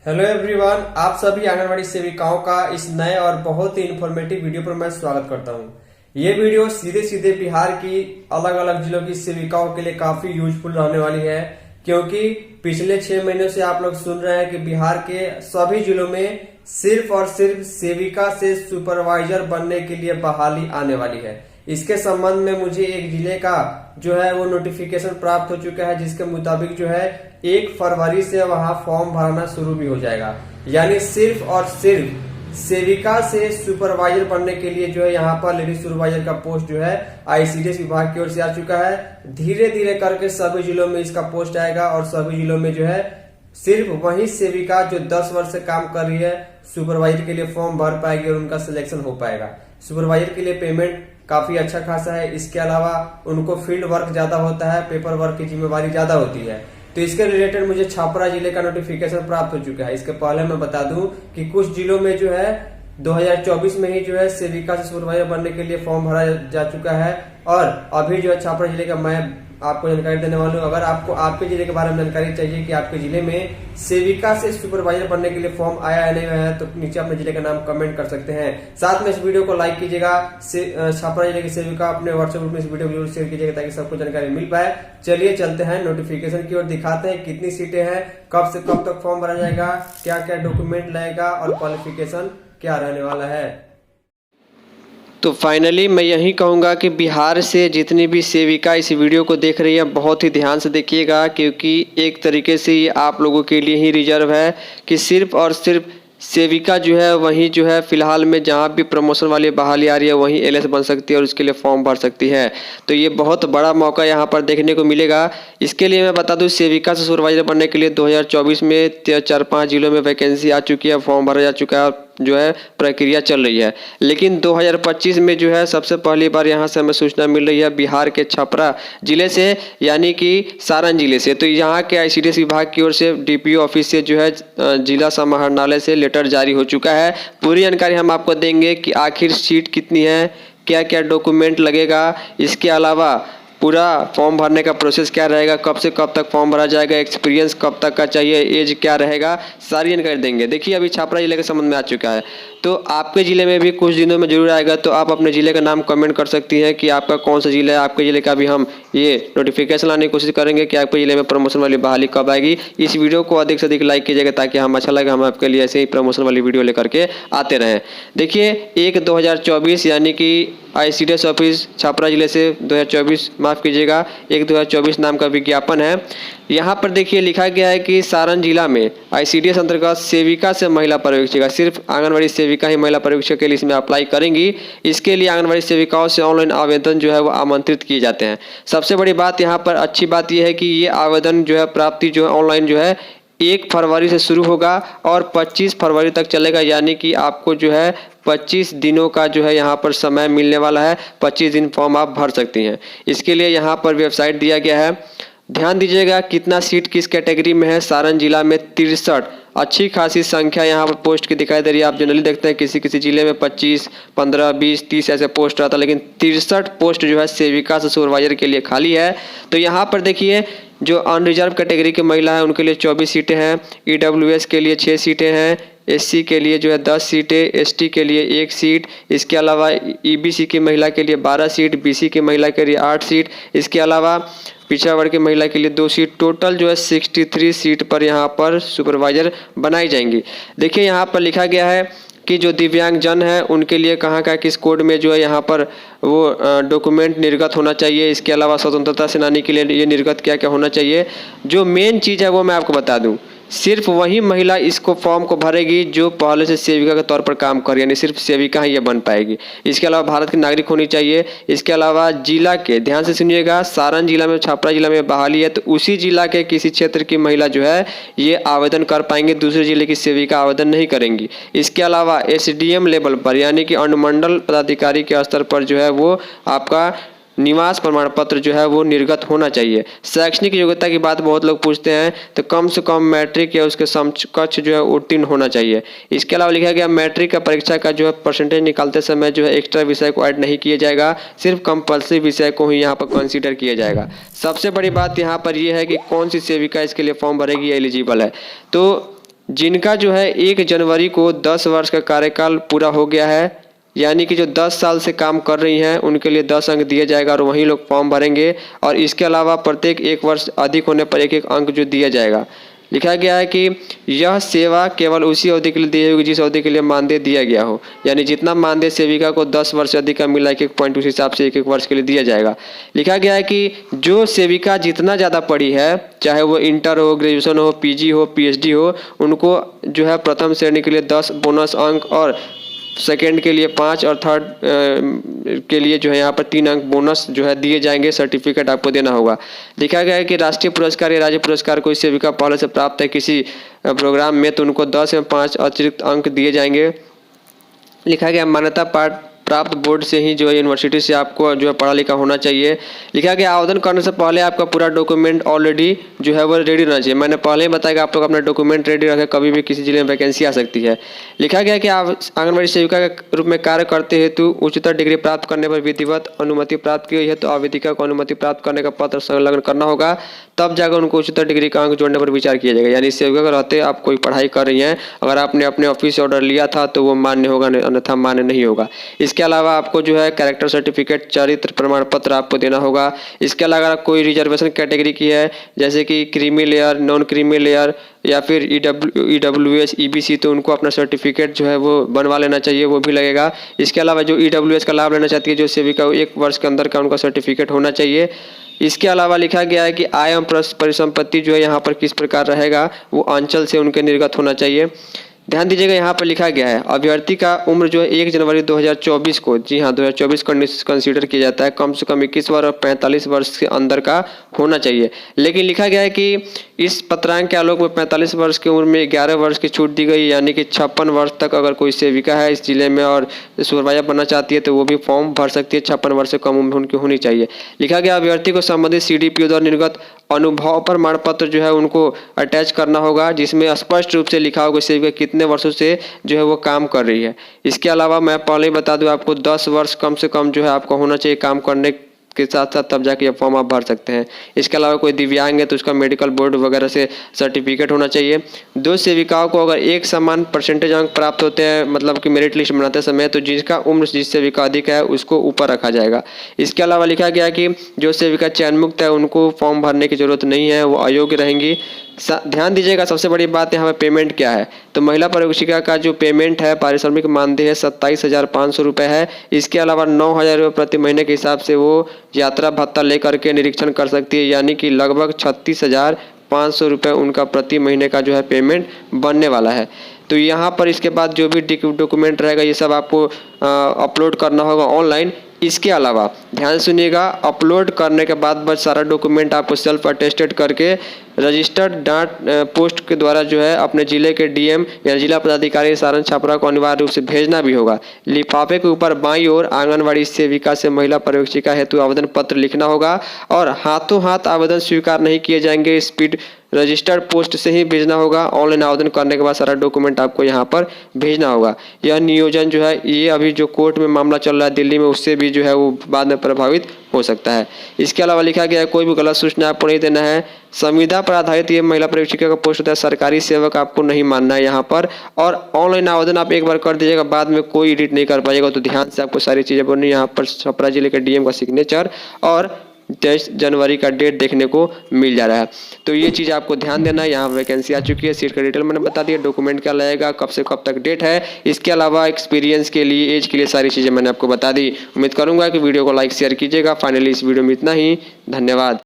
Hello everyone, आप सभी आंगनवाड़ी सेविकाओं का इस नए और बहुत ही इंफॉर्मेटिव वीडियो पर मैं स्वागत करता हूं। ये वीडियो सीधे सीधे बिहार की अलग अलग जिलों की सेविकाओं के लिए काफी यूजफुल रहने वाली है, क्योंकि पिछले 6 महीनों से आप लोग सुन रहे हैं कि बिहार के सभी जिलों में सिर्फ और सिर्फ सेविका से सुपरवाइजर बनने के लिए बहाली आने वाली है। इसके संबंध में मुझे एक जिले का जो है वो नोटिफिकेशन प्राप्त हो चुका है, जिसके मुताबिक जो है 1 फरवरी से वहां फॉर्म भरना शुरू भी हो जाएगा। यानी सिर्फ और सिर्फ सेविका से सुपरवाइजर बनने के लिए जो है यहाँ पर लेडीज सुपरवाइजर का पोस्ट जो है आईसीडीएस विभाग की ओर से आ चुका है। धीरे धीरे करके सभी जिलों में इसका पोस्ट आएगा और सभी जिलों में जो है सिर्फ वही सेविका जो 10 वर्ष से काम कर रही है सुपरवाइजर के लिए फॉर्म भर पाएगी और उनका सिलेक्शन हो पाएगा। सुपरवाइजर के लिए पेमेंट काफी अच्छा खासा है। इसके अलावा उनको फील्ड वर्क ज्यादा होता है, पेपर वर्क की जिम्मेवारी ज्यादा होती है। तो इसके रिलेटेड मुझे छपरा जिले का नोटिफिकेशन प्राप्त हो चुका है। इसके पहले मैं बता दूं कि कुछ जिलों में जो है 2024 में ही जो है सेविका से सुपरवाइजर बनने के लिए फॉर्म भरा जा चुका है और अभी जो है छपरा जिले का मैं आपको जानकारी देने वाला हूँ। अगर आपको आपके जिले के बारे में जानकारी चाहिए कि आपके जिले में सेविका से सुपरवाइजर बनने के लिए फॉर्म आया है नहीं आया है, तो नीचे अपने जिले का नाम कमेंट कर सकते हैं। साथ में इस वीडियो को लाइक कीजिएगा। छपरा जिले की सेविका अपने व्हाट्सएप ग्रुप में इस वीडियो को जरूर शेयर कीजिएगा ताकि सबको जानकारी मिल पाए। चलिए चलते हैं नोटिफिकेशन की ओर, दिखाते हैं कितनी सीटें हैं, कब से कब तक फॉर्म भरा जाएगा, क्या क्या डॉक्यूमेंट लगेगा और क्वालिफिकेशन क्या रहने वाला है। तो फाइनली मैं यही कहूँगा कि बिहार से जितनी भी सेविका इस वीडियो को देख रही है बहुत ही ध्यान से देखिएगा, क्योंकि एक तरीके से ये आप लोगों के लिए ही रिजर्व है कि सिर्फ और सिर्फ सेविका जो है वहीं जो है फिलहाल में जहाँ भी प्रमोशन वाली बहाली आ रही है वहीं एलएस बन सकती है और उसके लिए फॉर्म भर सकती है। तो ये बहुत बड़ा मौका यहाँ पर देखने को मिलेगा। इसके लिए मैं बता दूं सेविका से सुपरवाइजर बनने के लिए 2024 में 4-5 जिलों में वैकेंसी आ चुकी है, फॉर्म भरा जा चुका है, जो है प्रक्रिया चल रही है। लेकिन 2025 में जो है सबसे पहली बार यहाँ से हमें सूचना मिल रही है बिहार के छपरा जिले से, यानी कि सारण जिले से। तो यहाँ के आईसीडीएस विभाग की ओर से डीपीओ ऑफिस से जो है जिला समाहरणालय से लेटर जारी हो चुका है। पूरी जानकारी हम आपको देंगे कि आखिर सीट कितनी है, क्या क्या डॉक्यूमेंट लगेगा, इसके अलावा पूरा फॉर्म भरने का प्रोसेस क्या रहेगा, कब से कब तक फॉर्म भरा जाएगा, एक्सपीरियंस कब तक का चाहिए, एज क्या रहेगा, सारी जानकारी देंगे। देखिए अभी छपरा जिले के संबंध में आ चुका है, तो आपके ज़िले में भी कुछ दिनों में जरूर आएगा। तो आप अपने ज़िले का नाम कमेंट कर सकती हैं कि आपका कौन सा ज़िला है। आपके ज़िले का भी हम ये नोटिफिकेशन लाने की कोशिश करेंगे कि आपके ज़िले में प्रमोशन वाली बहाली कब आएगी। इस वीडियो को अधिक से अधिक लाइक कीजिएगा ताकि हम अच्छा लगे, हम आपके लिए ऐसे ही प्रमोशन वाली वीडियो लेकर के आते रहें। देखिए 1/2024 यानी कि आईसीडीएस ऑफिस छपरा जिले से 2024 माफ़ कीजिएगा 1/2024 नाम का विज्ञापन है। यहाँ पर देखिए लिखा गया है कि सारण जिला में आईसीडीएस अंतर्गत सेविका से महिला पर्यवेक्षिका, सिर्फ आंगनवाड़ी सेविका ही महिला पर्यवेक्षक के लिए इसमें अप्लाई करेंगी। इसके लिए आंगनवाड़ी सेविकाओं से ऑनलाइन आवेदन जो है वो आमंत्रित किए जाते हैं। सबसे बड़ी बात यहाँ पर अच्छी बात यह है कि ये आवेदन जो है प्राप्ति जो है ऑनलाइन जो है 1 फरवरी से शुरू होगा और 25 फरवरी तक चलेगा, यानी कि आपको जो है 25 दिनों का जो है यहाँ पर समय मिलने वाला है। 25 दिन फॉर्म आप भर सकती हैं। इसके लिए यहाँ पर वेबसाइट दिया गया है, ध्यान दीजिएगा कितना सीट किस कैटेगरी में है। सारण जिला में 63, अच्छी खासी संख्या यहाँ पर पोस्ट की दिखाई दे रही है। आप जनरली देखते हैं किसी किसी जिले में 25, 15, 20, 30 ऐसे पोस्ट आता है, लेकिन 63 पोस्ट जो है सेविका से सुपरवाइजर के लिए खाली है। तो यहाँ पर देखिए जो अनरिजर्व कैटेगरी की महिला है उनके लिए 24 सीटें हैं, ईडब्ल्यूएस के लिए 6 सीटें हैं, एससी के लिए जो है 10 सीटें, एसटी के लिए 1 सीट, इसके अलावा ईबीसी की महिला के लिए 12 सीट, बीसी की महिला के लिए 8 सीट, इसके अलावा पिछड़ा वर्ग की महिला के लिए 2 सीट, टोटल जो है 63 सीट पर यहाँ पर सुपरवाइजर बनाई जाएंगी। देखिए यहाँ पर लिखा गया है कि जो दिव्यांग जन है उनके लिए कहाँ का किस कोड में जो है यहाँ पर वो डॉक्यूमेंट निर्गत होना चाहिए। इसके अलावा स्वतंत्रता सेनानी के लिए ये निर्गत क्या क्या होना चाहिए। जो मेन चीज़ है वो मैं आपको बता दूँ, सिर्फ वही महिला इसको फॉर्म को भरेगी जो पहले से सेविका के तौर पर काम कर रही है, यानी सिर्फ सेविका ही ये बन पाएगी। इसके अलावा भारत की नागरिक होनी चाहिए। इसके अलावा जिला के, ध्यान से सुनिएगा, सारण जिला में छपरा जिला में बहाली है तो उसी जिला के किसी क्षेत्र की महिला जो है ये आवेदन कर पाएंगे, दूसरे जिले की सेविका आवेदन नहीं करेंगी। इसके अलावा एसडीएम लेवल पर यानी कि अनुमंडल पदाधिकारी के स्तर पर जो है वो आपका निवास प्रमाण पत्र जो है वो निर्गत होना चाहिए। शैक्षणिक योग्यता की बात बहुत लोग पूछते हैं, तो कम से कम मैट्रिक या उसके समकक्ष जो है उत्तीर्ण होना चाहिए। इसके अलावा लिखा गया मैट्रिक का परीक्षा का जो है परसेंटेज निकालते समय जो है एक्स्ट्रा विषय को ऐड नहीं किया जाएगा, सिर्फ कंपल्सरी विषय को ही यहाँ पर कंसीडर किया जाएगा। सबसे बड़ी बात यहाँ पर यह है कि कौन सी सेविका इसके लिए फॉर्म भरेगी या एलिजिबल है। तो जिनका जो है 1 जनवरी को 10 वर्ष का कार्यकाल पूरा हो गया है, यानी कि जो 10 साल से काम कर रही हैं उनके लिए 10 अंक दिया जाएगा और वही लोग फॉर्म भरेंगे। और इसके अलावा प्रत्येक 1 वर्ष अधिक होने पर 1-1 अंक जो दिया जाएगा। लिखा गया है कि यह सेवा केवल उसी अवधि के लिए दी जाएगी जिस अवधि के लिए मानदेय दिया गया हो, यानी जितना मानदेय सेविका को 10 वर्ष से अधिक का मिला 1-1 पॉइंट उस हिसाब से 1-1 वर्ष के लिए दिया जाएगा। लिखा गया है कि जो सेविका जितना ज़्यादा पढ़ी है, चाहे वो इंटर हो, ग्रेजुएशन हो, पीजी हो, पीएचडी हो, उनको जो है प्रथम श्रेणी के लिए 10 बोनस अंक और सेकेंड के लिए 5 और थर्ड के लिए जो है यहाँ पर 3 अंक बोनस जो है दिए जाएंगे। सर्टिफिकेट आपको देना होगा। लिखा गया है कि राष्ट्रीय पुरस्कार या राज्य पुरस्कार कोई सेविका पहले से प्राप्त है किसी प्रोग्राम में तो उनको 10 या 5 अतिरिक्त अंक दिए जाएंगे। लिखा गया मान्यता प्राप्त बोर्ड से ही जो है यूनिवर्सिटी से आपको जो है पढ़ा लिखा होना चाहिए। लिखा गया आवेदन करने से पहले आपका पूरा डॉक्यूमेंट ऑलरेडी जो है वो रेडी रहना चाहिए। मैंने पहले ही बताया कि आप लोग अपना डॉक्यूमेंट रेडी रखें, कभी भी किसी जिले में वैकेंसी आ सकती है। लिखा गया कि आप आंगनबाड़ी सेविका के रूप में कार्य करते हेतु उच्चतर डिग्री प्राप्त करने पर विधिवत अनुमति प्राप्त की गई है तो आवेदिका को अनुमति प्राप्त करने का पत्र संलग्न करना होगा, तब जाकर उनको उच्चतर डिग्री का अंक जोड़ने पर विचार किया जाएगा। यानी सेविका के रहते आप कोई पढ़ाई कर रही हैं, अगर आपने अपने ऑफिस से ऑर्डर लिया था तो वो मान्य होगा, अन्यथा मान्य नहीं होगा। इसके अलावा आपको जो है कैरेक्टर सर्टिफिकेट, चरित्र प्रमाण पत्र आपको देना होगा। इसके अलावा कोई रिजर्वेशन कैटेगरी की है जैसे कि creamy layer, non creamy layer या फिर EWS, EBC, तो उनको अपना सर्टिफिकेट जो है वो बनवा लेना चाहिए, वो भी लगेगा। इसके अलावा जो EWS का लाभ लेना चाहती है जो सेविका 1 वर्ष के अंदर का उनका सर्टिफिकेट होना चाहिए। इसके अलावा लिखा गया है कि आय एवं परिसंपत्ति जो है यहाँ पर किस प्रकार रहेगा वो अंचल से उनके निर्गत होना चाहिए। ध्यान दीजिएगा यहाँ पर लिखा गया है अभ्यर्थी का उम्र जो है 1 जनवरी 2024 को, जी हाँ 2024 कंसीडर किया जाता है, कम से कम 21 वर्ष और 45 वर्ष के अंदर का होना चाहिए। लेकिन लिखा गया है कि इस पत्रांक के आलोक में 45 वर्ष की उम्र में 11 वर्ष की छूट दी गई, यानी कि 56 वर्ष तक अगर कोई सेविका है इस जिले में और सुपरवाइजर बनना चाहती है तो वो भी फॉर्म भर सकती है। 56 वर्ष से कम उम्र उनकी होनी चाहिए। लिखा गया अभ्यर्थी को संबंधित CDPO द्वारा निर्गत अनुभव प्रमाण पत्र जो है उनको अटैच करना होगा, जिसमें स्पष्ट रूप से लिखा होगा सेविका कितने वर्षों से जो है वो काम कर रही है। इसके अलावा मैं पहले ही बता दूं आपको 10 वर्ष कम से कम जो है आपको होना चाहिए काम करने के साथ साथ, तब जाके ये फॉर्म आप भर सकते हैं। इसके अलावा कोई दिव्यांग है तो उसका मेडिकल बोर्ड वगैरह से सर्टिफिकेट होना चाहिए। 2 सेविकाओं को अगर एक समान परसेंटेज अंक प्राप्त होते हैं, मतलब कि मेरिट लिस्ट बनाते समय, तो जिसका उम्र जिस सेविका अधिक है उसको ऊपर रखा जाएगा। इसके अलावा लिखा गया कि जो सेविका चयन मुक्त है उनको फॉर्म भरने की जरूरत नहीं है, वो अयोग्य रहेंगी। ध्यान दीजिएगा सबसे बड़ी बात यहाँ पे पेमेंट क्या है, तो महिला पर्यवेक्षिका का जो पेमेंट है पारिश्रमिक मानदेय है 27,500 रुपये है। इसके अलावा 9,000 रुपये प्रति महीने के हिसाब से वो यात्रा भत्ता लेकर के निरीक्षण कर सकती है, यानी कि लगभग 36,500 रुपये उनका प्रति महीने का जो है पेमेंट बनने वाला है। तो यहाँ पर इसके बाद जो भी डॉक्यूमेंट रहेगा ये सब आपको अपलोड करना होगा ऑनलाइन। इसके अलावा ध्यान सुनिएगा, अपलोड करने के बाद बस सारा डॉक्यूमेंट आपको सेल्फ अटेस्टेड करके रजिस्टर्ड डाक पोस्ट के द्वारा जो है अपने जिले के DM या जिला पदाधिकारी सारण छपरा को अनिवार्य रूप से भेजना भी होगा। लिफाफे के ऊपर बाईं ओर आंगनबाड़ी सेविका से महिला पर्यवेक्षिका हेतु आवेदन पत्र लिखना होगा और हाथों हाथ आवेदन स्वीकार नहीं किए जाएंगे, स्पीड रजिस्टर्ड पोस्ट से ही भेजना होगा। ऑनलाइन आवेदन करने के बाद सारा डॉक्यूमेंट आपको यहाँ पर भेजना होगा। यह नियोजन जो है ये अभी जो कोर्ट में मामला चल रहा है दिल्ली में, उससे भी जो है वो बाद में प्रभावित हो सकता है। इसके अलावा लिखा गया है कोई भी गलत सूचना आपको नहीं देना है। संविदा पर आधारित ये महिला पर्यवेक्षिका का पोस्ट होता है, सरकारी सेवक आपको नहीं मानना है यहाँ पर। और ऑनलाइन आवेदन आप एक बार कर दीजिएगा, बाद में कोई एडिट नहीं कर पाएगा, तो ध्यान से आपको सारी चीज़ें बोलनी। यहाँ पर छपरा जिले के DM का सिग्नेचर और 23 जनवरी का डेट देखने को मिल जा रहा है। तो ये चीज़ आपको ध्यान देना है। यहाँ वैकेंसी आ चुकी है, सीट का डिटेल मैंने बता दिया, डॉक्यूमेंट क्या लगेगा, कब से कब तक डेट है। इसके अलावा एक्सपीरियंस के लिए, एज के लिए सारी चीज़ें मैंने आपको बता दी। उम्मीद करूंगा कि वीडियो को लाइक शेयर कीजिएगा। फाइनली इस वीडियो में इतना ही, धन्यवाद।